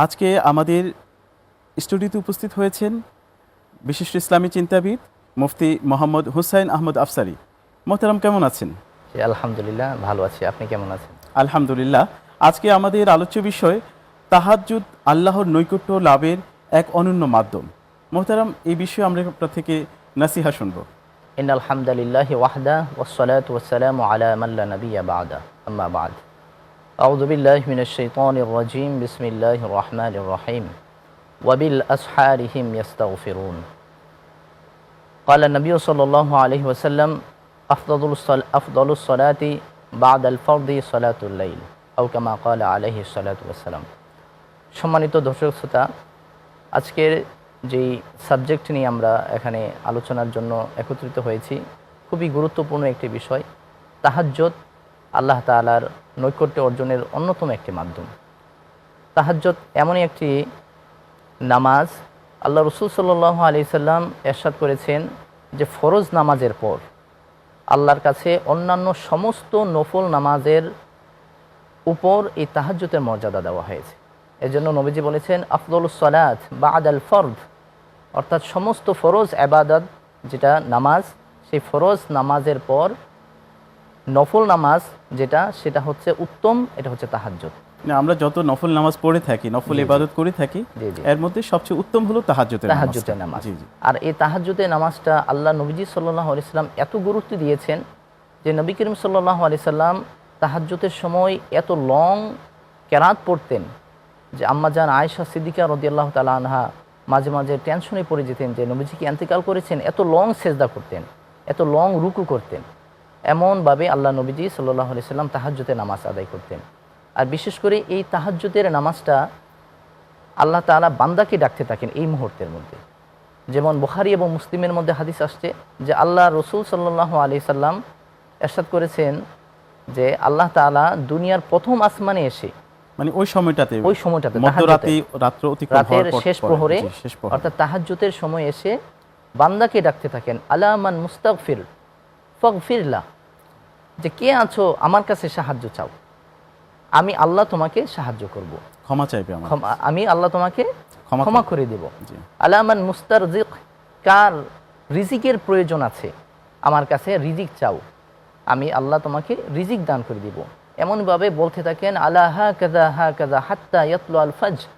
আজকে আমাদের স্টুডিওতে উপস্থিত হয়েছেন বিশিষ্ট ইসলামী চিন্তাবিদ মুফতি মোহাম্মদ হুসাইন আহমদ আফসারী। মোহতারাম, কেমন আছেন? জি, আলহামদুলিল্লাহ ভালো আছি। আপনি কেমন আছেন? আলহামদুলিল্লাহ। আজকে আমাদের আলোচ্য বিষয় তাহাজ্জুদ আল্লাহর নৈকট্য লাভের এক অনন্য মাধ্যম। মোহতারাম, এই বিষয়ে আমরা আপনার থেকে নাসিহা শুনব। ইন্নাল হামদুলিল্লাহি ওয়াহদা ওয়াসসালাতু ওয়াসসালামু আলা মান লা নাবিয়্যা বা'দা আম্মা বা'দ। আউযু বিল্লাহি মিনাশ শাইতানির রাজীম। বিসমিল্লাহির রহমানির রহিম। ওয়া বিল আসহারিহিম ইস্তাগফিরুন। ক্বালা নবী সাল্লাল্লাহু আলাইহি ওয়াসাল্লাম আফদালুস সালাতি বা'দাল ফরদি সালাতুল লাইল আও কামা ক্বালা আলাইহি সালাতু ওয়াসসালাম। সম্মানিত দর্শক শ্রোতা, আজকের যেই সাবজেক্ট নিয়ে আমরা এখানে আলোচনার জন্য একত্রিত হয়েছি, খুবই গুরুত্বপূর্ণ একটি বিষয়। তাহাজ্জুদ আল্লাহ তাআলার নৈকট্য অর্জনের অন্যতম একটি মাধ্যম। তাহাজ্জুদ এমনই একটি নামাজ, আল্লাহ রাসূল সাল্লাল্লাহু আলাইহি সাল্লাম ইরশাদ করেছেন যে ফরজ নামাজের পর আল্লাহর কাছে অন্যান্য সমস্ত নফল নামাজের উপর এই তাহাজ্জুদের মর্যাদা দেওয়া হয়েছে। এজন্য নবীজি বলেছেন আফদলুস সালাত বা'দাল ফরদ, অর্থাৎ সমস্ত ফরজ ইবাদত যেটা নামাজ, সেই ফরজ নামাজের পর নফল নামাজ যেটা, সেটা হচ্ছে উত্তম, এটা হচ্ছে তাহাজ্জুদ। আমরা যত নফল নামাজ পড়ে থাকি, নফল ইবাদত করে থাকি, এর মধ্যে সবচেয়ে উত্তম হলো তাহাজ্জুদের নামাজ। আর এই তাহাজ্জুদের নামাজটা আল্লাহ নবীজি সাল্লাল্লাহু আলাইহি সাল্লাম এত গুরুত্ব দিয়েছেন যে নবী করিম সাল্লাল্লাহু আলাইহি সাল্লাম তাহাজ্জুদের সময় এত লং কেরাত পড়তেন যে আম্মাজান আয়েশা সিদ্দিকা রাদিয়াল্লাহু তাআলা আনহা মাঝে মাঝে টেনশনে পড়ে যেতেন যে নবীজি কি ইন্তেকাল করেছেন। এত লং সেজদা করতেন, এত লং রুকু করতেন। এমনভাবে আল্লাহ নবীজি সাল্লাল্লাহু আলাইহি সাল্লাম তাহাজ্জুদের নামাজ আদায় করতেন। আর বিশেষ করে এই তাহাজ্জুদের নামাজটা আল্লাহ তাআলা বান্দাকে ডাকতে থাকেন এই মুহূর্তের মধ্যে। যেমন বুখারী এবং মুসলিমের মধ্যে হাদিস আসছে যে আল্লাহ রাসূল সাল্লাল্লাহু আলাইহি সাল্লাম ইরশাদ করেছেন যে আল্লাহ তাআলা দুনিয়ার প্রথম আসমানে এসে, মানে ওই সময়টাতে মধ্যরাতে, রাতের শেষ প্রহরে, অর্থাৎ তাহাজ্জুদের সময় এসে বান্দাকে ডাকতে থাকেন আলা মান মুস্তাগফির ফাগফিরলা, যে কে আছো আমার কাছে সাহায্য চাও, আমি আল্লাহ তোমাকে সাহায্য করব, ক্ষমা চাইবে, আমি আল্লাহ তোমাকে ক্ষমা করে দেব। আলা মান মুস্তারজিক, কার রিজিকের প্রয়োজন আছে আমার কাছে রিজিক চাও, আমি আল্লাহ তোমাকে রিজিক দান করে দিব। এমনভাবে বলতে থাকেন আলা হাকাযা হাকাযা হাত্তা ইয়াতলু আল ফাজর,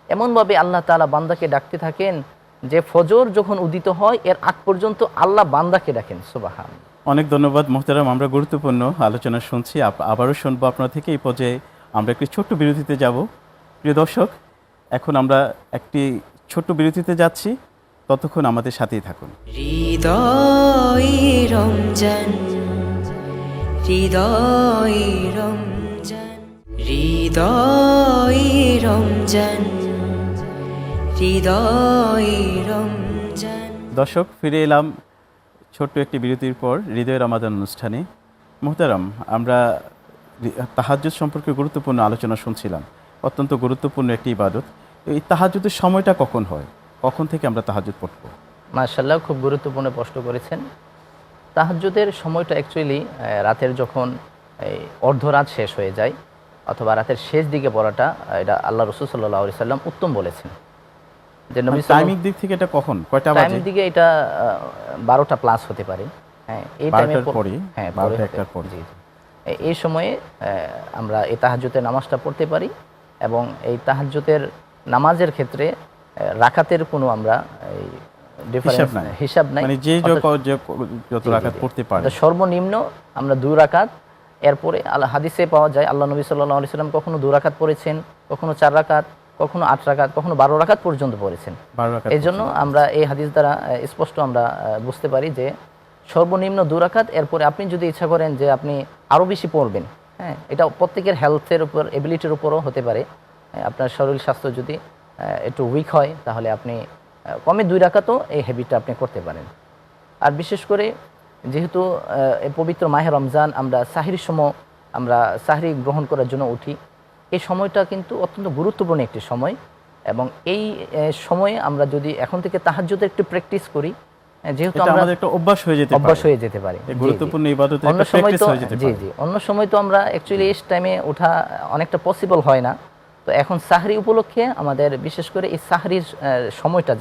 এমনভাবে আল্লাহ তাআলা বান্দাকে ডাকতে থাকেন যে ফজর যখন উদিত হয় এর আগ পর্যন্ত আল্লাহ বান্দাকে ডাকেন। সুবহানাল্লাহ। অনেক ধন্যবাদ মোহতারাম। আমরা গুরুত্বপূর্ণ আলোচনা শুনছি, আবারও শুনবো আপনার থেকে। এই পর্যায়ে আমরা একটি ছোট্ট বিরতিতে যাব। প্রিয় দর্শক, এখন আমরা একটি ছোট্ট বিরতিতে যাচ্ছি, ততক্ষণ আমাদের সাথেই থাকুন। হৃদয় রমজান, হৃদয় রমজান, হৃদয় রমজান, হৃদয় রমজান। দর্শক, ফিরে এলাম ছোট্ট একটি বিরতির পর হৃদয় রমাদান অনুষ্ঠানে। মোহতারাম, আমরা তাহাজ্জুদ সম্পর্কে গুরুত্বপূর্ণ আলোচনা শুনছিলাম। অত্যন্ত গুরুত্বপূর্ণ একটি ইবাদত। এই তাহাজ্জুদের সময়টা কখন হয়, কখন থেকে আমরা তাহাজ্জুদ পড়ব? মাশাআল্লাহ, খুব গুরুত্বপূর্ণ প্রশ্ন করেছেন। তাহাজ্জুদের সময়টা অ্যাকচুয়ালি রাতের যখন অর্ধরাত শেষ হয়ে যায় অথবা রাতের শেষ দিকে পড়াটা, এটা আল্লাহ রাসূল সাল্লাল্লাহু আলাইহি সাল্লাম উত্তম বলেছেন। যে নবী টাইমিং দিক থেকে এটা কখন, কয়টা বাজে? টাইমিং দিকে এটা 12টা প্লাস হতে পারে। হ্যাঁ, এই টাইমে পড়ি। হ্যাঁ, 12টার পর। জি, এই সময়ে আমরা এই তাহাজ্জুদের নামাজটা পড়তে পারি। এবং এই তাহাজ্জুদের নামাজের ক্ষেত্রে রাকাতের কোনো আমরা হিসাব নাই, মানে যে যত রাকাত পড়তে পারে, সর্বনিম্ন আমরা 2 রাকাত। এরপরে হাদিসে পাওয়া যায় আল্লাহ নবী সাল্লাল্লাহু আলাইহি সাল্লাম কখনো 2 রাকাত পড়েছেন, কখনো 4 রাকাত, কখনো 8 রাকাত, কখনো 12 রাকাত পর্যন্ত পড়েছেন। এই জন্য আমরা এই হাদিস দ্বারা স্পষ্ট আমরা বুঝতে পারি যে সর্বনিম্ন 2 রাকাত। এরপরে আপনি যদি ইচ্ছা করেন যে আপনি আরও বেশি পড়বেন, হ্যাঁ, এটা প্রত্যেকের হেলথের উপর, এবিলিটির উপরও হতে পারে। আপনার শরীর স্বাস্থ্য যদি একটু উইক হয় তাহলে আপনি কমে 2 রাকাতও এই হ্যাবিটটা আপনি করতে পারেন। আর বিশেষ করে যেহেতু এই পবিত্র মাহে রমজান, আমরা সাহরির সময় আমরা সাহরি গ্রহণ করার জন্য উঠি, এই সময়টা কিন্তু অত্যন্ত গুরুত্বপূর্ণ একটি সময়। এবং এই সময়ে আমরা যদি এখন থেকে তাহাজ্জুদের একটু প্র্যাকটিস করি, যেহেতু আমাদের একটা অভ্যাস হয়ে যেতে পারে, গুরুত্বপূর্ণ ইবাদতের একটা প্র্যাকটিস হয়ে যেতে পারে। জি, অন্য সময় তো আমরা অ্যাকচুয়ালি এই টাইমে ওঠা অনেকটা পসিবল হয় না। তো তো এখন সাহরি উপলক্ষে আমাদের বিশেষ করে এই সাহরির সময়টা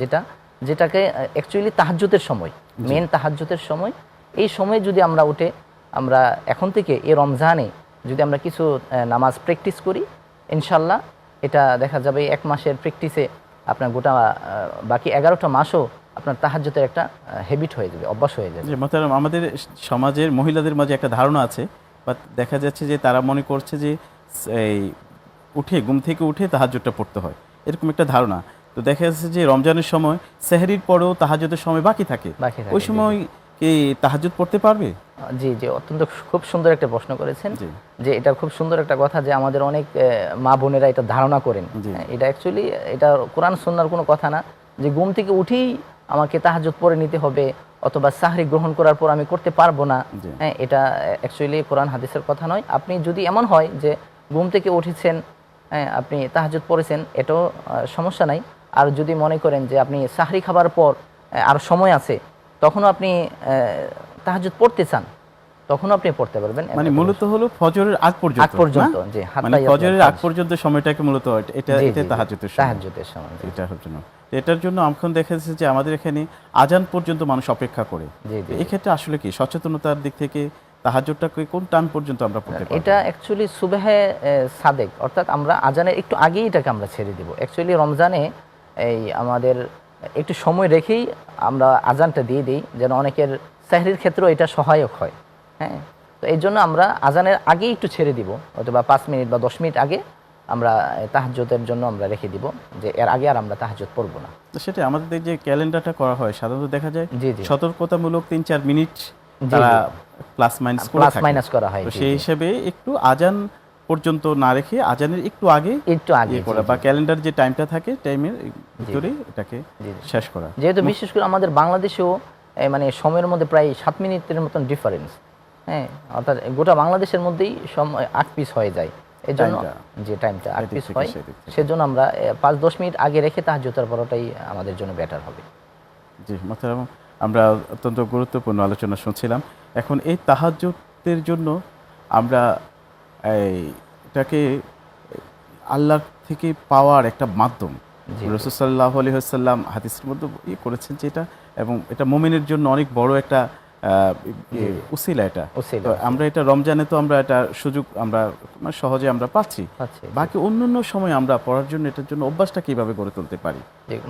যেটাকে অ্যাকচুয়ালি তাহাজ্জুদের সময়, মেন তাহাজ্জুদের সময়, এই সময় যদি আমরা উঠে আমরা এখন থেকে এই রমজানে যদি আমরা কিছু নামাজ প্র্যাকটিস করি, ইনশাল্লাহ এটা দেখা যাবে এক মাসের প্র্যাকটিসে আপনার গোটা বাকি 11টা মাসও আপনার তাহাজ্জুদের একটা হ্যাবিট হয়ে যাবে, অভ্যাস হয়ে যাবে। যে মোহতারাম, আমাদের সমাজের মহিলাদের মাঝে একটা ধারণা আছে, বা দেখা যাচ্ছে যে তারা মনে করছে যে এই ঘুম থেকে উঠে তাহাজ্জুদটা পড়তে হয়, এরকম একটা ধারণা। তো দেখা যাচ্ছে যে রমজানের সময় সেহরির পরেও তাহাজ্জুদের সময় বাকি থাকে, ওই সময় কি তাহাজ্জুদ পড়তে পারবে? জি জি, অত্যন্ত খুব সুন্দর একটা প্রশ্ন করেছেন। জি। যে এটা খুব সুন্দর একটা কথা যে আমাদের অনেক মা বোনেরা এটা ধারণা করেন। এটা অ্যাকচুয়ালি এটা কোরআন সুন্নাহর কোনো কথা না যে ঘুম থেকে উঠেই আমাকে তাহাজ্জুদ পড়ে নিতে হবে অথবা সাহরি গ্রহণ করার পর আমি করতে পারবো না। হ্যাঁ, এটা অ্যাকচুয়ালি কোরআন হাদিসের কথা নয়। আপনি যদি এমন হয় যে ঘুম থেকে উঠেছেন, হ্যাঁ, আপনি তাহাজ্জুদ পড়েছেন, এটাও সমস্যা নাই। আর যদি মনে করেন যে আপনি সাহরি খাবার পর আর সময় আছে, তখনও আপনি তাহাজ্জুদ পড়তে চান, তখনও আপনি পড়তে পারবেন। মানে মূলত হলো ফজরের আগ পর্যন্ত, জি, মানে ফজরের আগ পর্যন্ত সময়টাকে মূলত এটা তাহাজ্জুদের সময়। এটার জন্য, এটার জন্য এখন দেখা যাচ্ছে যে আমাদের এখানে আজান পর্যন্ত মানুষ অপেক্ষা করে। এই ক্ষেত্রে আসলে কি সচেতনতার দিক থেকে তাহাজ্জুদটাকে কোন টান পর্যন্ত আমরা পড়তে পারব? এটা অ্যাকচুয়ালি সুবহে সাদেক, অর্থাৎ আমরা আজানের একটু আগেই এটাকে আমরা ছেড়ে দিব। অ্যাকচুয়ালি রমজানে এই আমাদের একটু সময় রেখেই আমরা আজানটা দিয়ে দিই, যেন অনেকের সেহরির ক্ষেত্রেও এটা সহায়ক হয়। হ্যাঁ, তো এই জন্য আমরা আজানের আগেই একটু ছেড়ে দিব, অথবা 5 মিনিট বা 10 মিনিট আগে আমরা তাহাজ্জুদের জন্য আমরা রেখে দিব, যে এর আগে আর আমরা তাহাজ্জুদ পড়ব না। তো সেটা আমাদের যে ক্যালেন্ডারটা করা হয় সাধারণত দেখা যায় জি জি, সতর্কতামূলক 3-4 মিনিট তারা প্লাস মাইনাস করা হয়। তো সেই হিসেবে একটু আজান পর্যন্ত না রেখে আজানের একটু আগে করা, বা ক্যালেন্ডার যে টাইমটা থাকে টাইমের ভিতরে এটাকে শেষ করা। যেহেতু বিশেষ করে আমাদের বাংলাদেশেও মানে সময়ের মধ্যে প্রায় 7 মিনিটের মতন ডিফারেন্স। হ্যাঁ, অর্থাৎ গোটা বাংলাদেশের মধ্যেই সময় 8 পিস হয়ে যায়। এই জন্য যে টাইমটা 8 পিস হয়, সেজন্য আমরা 5-10 মিনিট আগে রেখে তাহাজ্জুদের পড়াটাই আমাদের জন্য বেটার হবে। জি মোহতারাম, আমরা অত্যন্ত গুরুত্বপূর্ণ আলোচনা শুনছিলাম। এখন এই তাহাজ্জুদের জন্য আমরা এটাকে আল্লাহ থেকে পাওয়ার একটা মাধ্যম, রাসূল সাল্লাল্লাহু আলাইহি ওয়াসাল্লাম হাদিসের মধ্যে করেছেন যেটা, এবং এটা মুমিনের জন্য অনেক বড় একটা উসিলা। এটা তো আমরা এটা রমজানে তো আমরা এটা সুযোগ আমরা সহজে আমরা পাচ্ছি, বাকি অন্যান্য সময় আমরা পড়ার জন্য এটার জন্য অভ্যাসটা কিভাবে গড়ে তুলতে পারি?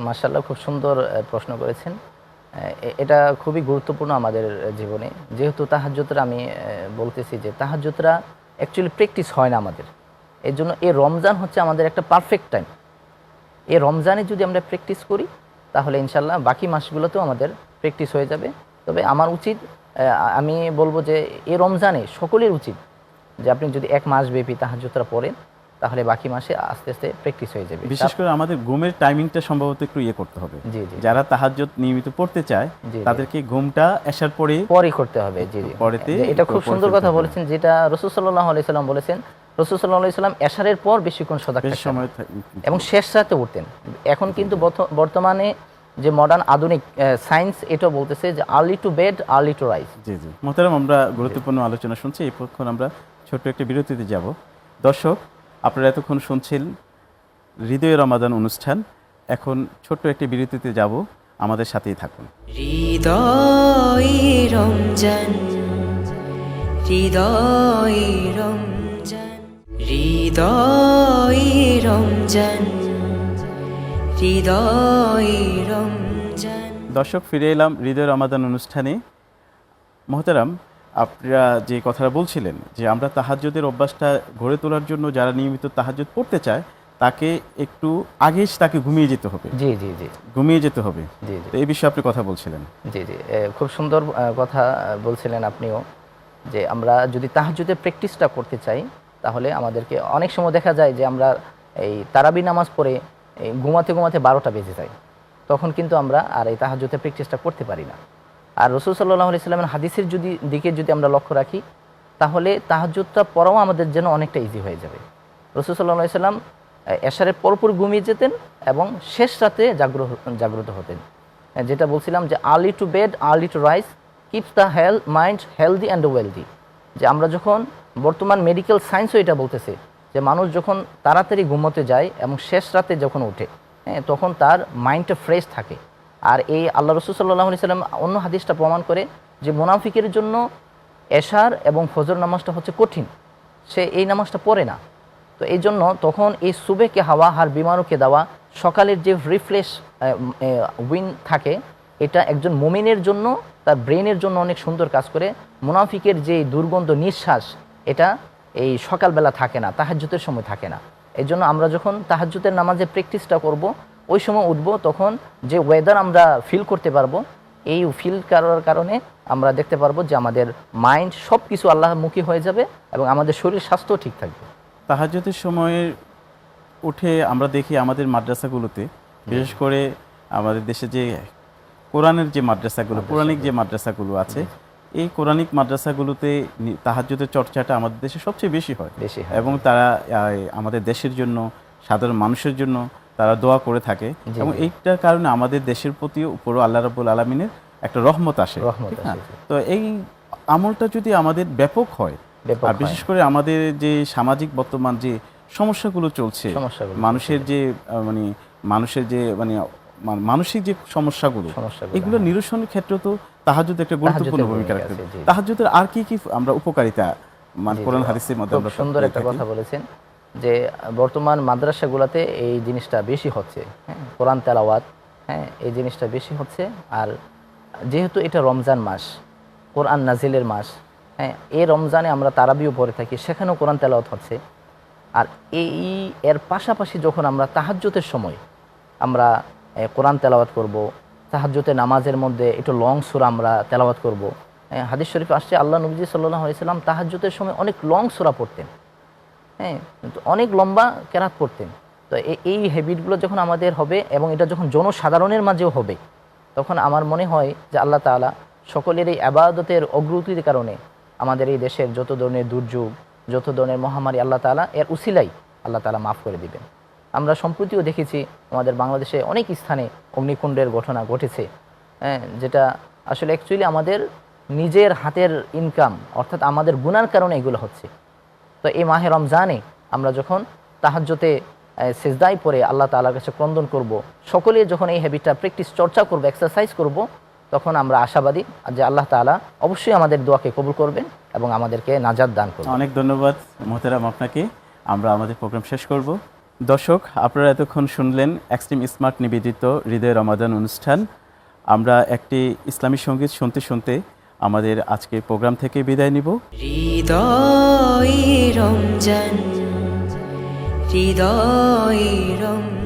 মাশাআল্লাহ, খুব সুন্দর প্রশ্ন করেছেন। এটা খুবই গুরুত্বপূর্ণ আমাদের জীবনে। যেহেতু তাহাজ্জুদরা, আমি বলতেছি যে তাহাজ্জুদরা অ্যাকচুয়ালি প্র্যাকটিস হয় না আমাদের, এর জন্য এই রমজান হচ্ছে আমাদের একটা পারফেক্ট টাইম। এই রমজানে যদি আমরা প্র্যাকটিস করি তাহলে ইনশাল্লাহ বাকি মাসগুলোতেও আমাদের প্র্যাকটিস হয়ে যাবে। তবে আমার উচিত, আমি বলবো যে এই রমজানে সকলের উচিত যে আপনি যদি 1 মাস ব্যাপী তাহাজ্জুদরা পড়েন, তাহলে বাকি মাসে আস্তে আস্তে প্র্যাকটিস হয়ে যাবে। বিশেষ করে আমাদের ঘুমের টাইমিংটা সম্ভবত একটু করতে হবে। জি জি, যারা তাহাজ্জুদ নিয়মিত পড়তে চায় তাদেরকে ঘুমটা এশার পরেই করতে হবে। জি জি, এটা খুব সুন্দর কথা বলেছেন, যেটা রাসূল সাল্লাল্লাহু আলাইহি সাল্লাম বলেছেন। রাসূল সাল্লাল্লাহু আলাইহি সাল্লাম এশারের পর বেশিক্ষণ সজাগ থাকতেন এবং শেষ রাতে উঠতেন। এখন কিন্তু বর্তমানে যে মডার্ন আধুনিক সায়েন্স এটা বলতেছে যে early to bed early to rise. জি জি মোহতারাম, আমরা গুরুত্বপূর্ণ আলোচনা শুনছি। এখন আমরা ছোট্ট একটা বিরতিতে যাব। দর্শক, আপনারা এতক্ষণ শুনছেন হৃদয় রমাদান অনুষ্ঠান। এখন ছোট্ট একটি বিরতিতে যাব, আমাদের সাথেই থাকুন। হৃদয় রমজান, হৃদয় রমজান, হৃদয় রমজান, হৃদয় রমজান। দর্শক, ফিরে এলাম হৃদয় রমাদান অনুষ্ঠানে। মোহতারাম, আপনারা যে কথাটা বলছিলেন যে আমরা তাহাজ্জুদের অভ্যাসটা গড়ে তোলার জন্য যারা নিয়মিত তাহাজ্জুদ পড়তে চায় তাকে একটু আগে তাকে ঘুমিয়ে যেতে হবে। জি জি জি, ঘুমিয়ে যেতে হবে। জি জি, এই বিষয়ে আপনি কথা বলছিলেন। জি জি, খুব সুন্দর কথা বলছিলেন আপনিও, যে আমরা যদি তাহাজ্জুদের প্র্যাকটিসটা করতে চাই তাহলে আমাদেরকে অনেক সময় দেখা যায় যে আমরা এই তারাবি নামাজ পড়ে ঘুমাতে ঘুমাতে 12টা বেজে যায়, তখন কিন্তু আমরা আর এই তাহাজ্জুদের প্র্যাকটিসটা করতে পারি না। আর রাসূল সাল্লাল্লাহু আলাইহি সাল্লামের হাদিসের দিকে যদি আমরা লক্ষ্য রাখি, তাহলে তাহাজ্জুদটা পড়াও আমাদের জন্য অনেকটা ইজি হয়ে যাবে। রাসূল সাল্লাল্লাহু আলাইহি সাল্লাম এশারের পরপর ঘুমিয়ে যেতেন এবং শেষ রাতে জাগ্রত হতেন। যেটা বলছিলাম যে early to bed early to rise keeps the mind healthy and wealthy. যে আমরা যখন বর্তমান মেডিকেল সায়েন্সও এটা বলতেছে যে মানুষ যখন তাড়াতাড়ি ঘুমোতে যায় এবং শেষ রাতে যখন ওঠে, হ্যাঁ, তখন তার মাইন্ডটা ফ্রেশ থাকে। আর এই আল্লাহ রসুল সাল্লাল্লাহু আলাইহি সাল্লাম অন্য হাদিসটা প্রমাণ করে যে মুনাফিকের জন্য এশার এবং ফজর নামাজটা হচ্ছে কঠিন, সে এই নামাজটা পড়ে না। তো এই জন্য তখন এই সুবেকে হাওয়া হার বিমানুকে দেওয়া সকালের যে রিফ্রেশ উইন থাকে, এটা একজন মুমিনের জন্য তার ব্রেনের জন্য অনেক সুন্দর কাজ করে। মুনাফিকের যে দুর্গন্ধ নিঃশ্বাস, এটা এই সকালবেলা থাকে না, তাহাজ্জুদের সময় থাকে না। এই জন্য আমরা যখন তাহাজ্জুদের নামাজের প্র্যাকটিসটা করব, ওই সময় উঠবো, তখন যে ওয়েদার আমরা ফিল করতে পারবো, এই ফিল করার কারণে আমরা দেখতে পারবো যে আমাদের মাইন্ড সব কিছু আল্লাহমুখী হয়ে যাবে এবং আমাদের শরীর স্বাস্থ্যও ঠিক থাকবে। তাহাজ্জুদের সময়ে উঠে আমরা দেখি আমাদের মাদ্রাসাগুলোতে, বিশেষ করে আমাদের দেশে যে কোরআনের যে মাদ্রাসাগুলো, পৌরাণিক যে মাদ্রাসাগুলো আছে, এই কোরআনিক মাদ্রাসাগুলোতে তাহাজ্জুদের চর্চাটা আমাদের দেশে সবচেয়ে বেশি হয় এবং তারা আমাদের দেশের জন্য, সাধারণ মানুষের জন্য তারা দোয়া করে থাকে এবং এইটার কারণে আমাদের দেশের প্রতিও উপরও আল্লাহ রাব্বুল আলামিনের একটা রহমত আসে। ঠিক না? তো এই আমলটা যদি আমাদের ব্যাপক হয়, আর বিশেষ করে আমাদের যে সামাজিক বর্তমান যে সমস্যাগুলো চলছে, মানুষের যে মানসিক যে সমস্যাগুলো, এগুলো নিরসনের ক্ষেত্রে তো তাহাজ্জুদ একটা গুরুত্বপূর্ণ ভূমিকা রাখে। তাহাজ্জুদের আর কি কি আমরা উপকারিতা কোরআন হাদিসের মধ্যে আমরা সুন্দর একটা কথা বলেছেন যে বর্তমান মাদ্রাসাগুলোতে এই জিনিসটা বেশি হচ্ছে, হ্যাঁ, কোরআন তেলাওয়াত, হ্যাঁ, এই জিনিসটা বেশি হচ্ছে। আর যেহেতু এটা রমজান মাস, কোরআন নাজিলের মাস, হ্যাঁ, এই রমজানে আমরা তারাবিও পড়ে থাকি, সেখানেও কোরআন তেলাওয়াত হচ্ছে। আর এর পাশাপাশি যখন আমরা তাহাজ্জুদের সময় আমরা কোরআন তেলাওয়াত করব, তাহাজ্জুদের নামাজের মধ্যে একটু লং সূরা আমরা তেলাওয়াত করব। হাদিস শরীফ আসছে আল্লাহ নবী সাল্লাল্লাহু আলাইহি সাল্লাম তাহাজ্জুদের সময় অনেক লং সূরা পড়তেন, হ্যাঁ, অনেক লম্বা কেরাত পড়তেন। তো এই হ্যাবিটগুলো যখন আমাদের হবে এবং এটা যখন জনসাধারণের মাঝেও হবে, তখন আমার মনে হয় যে আল্লাহ তাআলা সকলের এই ইবাদতের অগ্রগতির কারণে আমাদের এই দেশের যত ধরনের দুর্যোগ, যত ধরনের মহামারী, আল্লাহ তাআলা এর উসিলাই আল্লাহ তাআলা মাফ করে দিবেন। আমরা সম্প্রতিও দেখেছি আমাদের বাংলাদেশে অনেক স্থানে অগ্নিকুণ্ডের ঘটনা ঘটেছে, হ্যাঁ, যেটা আসলে অ্যাকচুয়ালি আমাদের নিজের হাতের ইনকাম, অর্থাৎ আমাদের গুনার কারণে এগুলো হচ্ছে। তো এই মাহে রমজানে আমরা যখন তাহাজ্জুদে সিজদায় পড়ে আল্লাহ তাআলার কাছে ক্রন্দন করব, সকলে যখন এই হ্যাবিটটা প্র্যাকটিস চর্চা করব, এক্সারসাইজ করব, তখন আমরা আশাবাদী যে আল্লাহ তাআলা অবশ্যই আমাদের দোয়াকে কবুল করবেন এবং আমাদেরকে নাজাত দান করবেন। অনেক ধন্যবাদ মোহতারাম আপনাকে। আমরা আমাদের প্রোগ্রাম শেষ করব। দর্শক, আপনারা এতক্ষণ শুনলেন এক্সট্রিম স্মার্ট নিবেদিত হৃদয় রমাদান অনুষ্ঠান। আমরা একটি ইসলামী সঙ্গীত শুনতে শুনতে আমাদের আজকের প্রোগ্রাম থেকে বিদায় নিব। হৃদয় রমজান, হৃদয় রমজান।